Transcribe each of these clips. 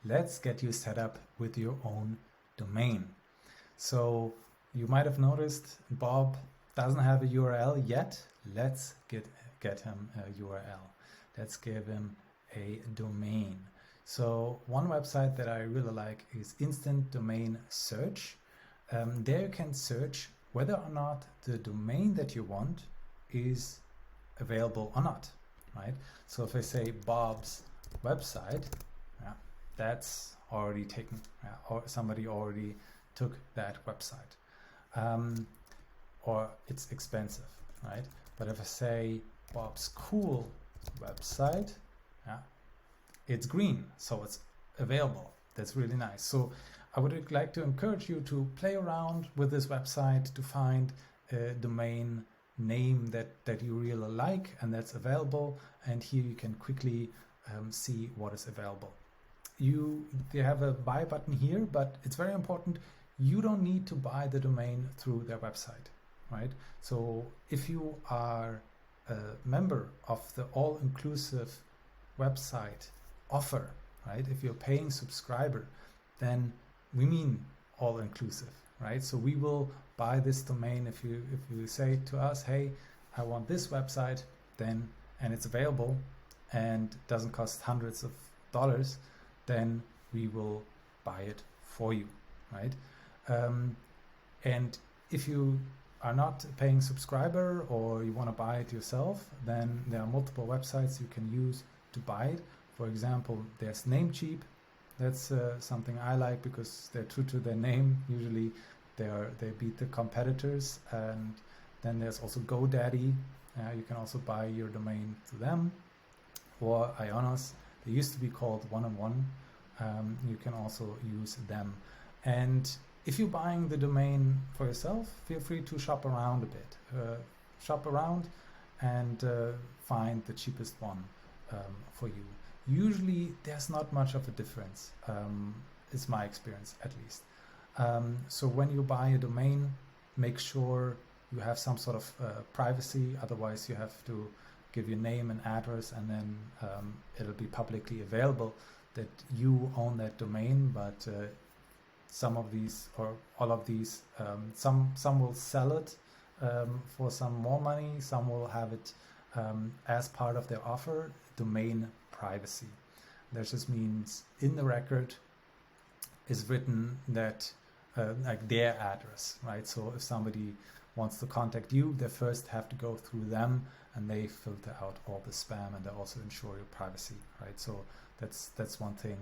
let's get you set up with your own domain. So you might have noticed Bob doesn't have a URL yet. Let's get him a URL. Let's give him a domain. So one website that I really like is Instant Domain Search. There you can search whether or not the domain that you want is available or not, right? So if I say Bob's website, yeah, that's already taken, or somebody already took that website, or it's expensive, right? But if I say Bob's cool website, yeah, it's green, so it's available. That's really nice. So I would like to encourage you to play around with this website to find a domain name that you really like and that's available. And here you can quickly see what is available. They have a buy button here, but it's very important. You don't need to buy the domain through their website, right? So if you are a member of the all-inclusive website offer, right? If you're a paying subscriber, then we mean all-inclusive, right? So we will buy this domain. If you say to us, hey, I want this website, then, and it's available and doesn't cost hundreds of dollars, then we will buy it for you, right? And if you are not a paying subscriber or you want to buy it yourself, then there are multiple websites you can use to buy it. For example, there's Namecheap. That's something I like because they're true to their name. Usually they beat the competitors. And then there's also GoDaddy. You can also buy your domain through them. Or Ionos. They used to be called One-on-One. You can also use them. And if you're buying the domain for yourself, feel free to shop around a bit. Shop around and find the cheapest one for you. Usually there's not much of a difference. It's my experience, at least. So when you buy a domain, make sure you have some sort of privacy. Otherwise you have to give your name and address, and then it'll be publicly available that you own that domain. But some of these, or all of these, some will sell it for some more money. Some will have it as part of their offer, domain privacy. That just means in the record is written that like their address, right? So if somebody wants to contact you, they first have to go through them, and they filter out all the spam, and they also ensure your privacy, right? So that's one thing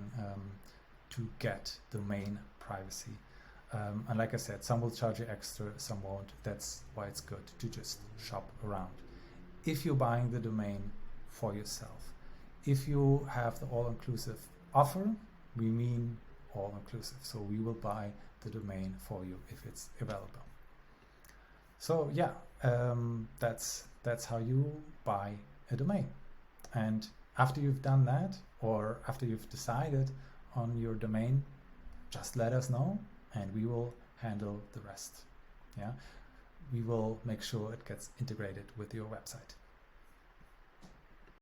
to get domain privacy. And like I said, some will charge you extra, some won't. That's why it's good to just shop around. If you're buying the domain for yourself, if you have the all-inclusive offer, we mean all-inclusive. So we will buy the domain for you if it's available. So yeah, that's how you buy a domain. And after you've done that, or after you've decided on your domain, just let us know and we will handle the rest. Yeah, we will make sure it gets integrated with your website.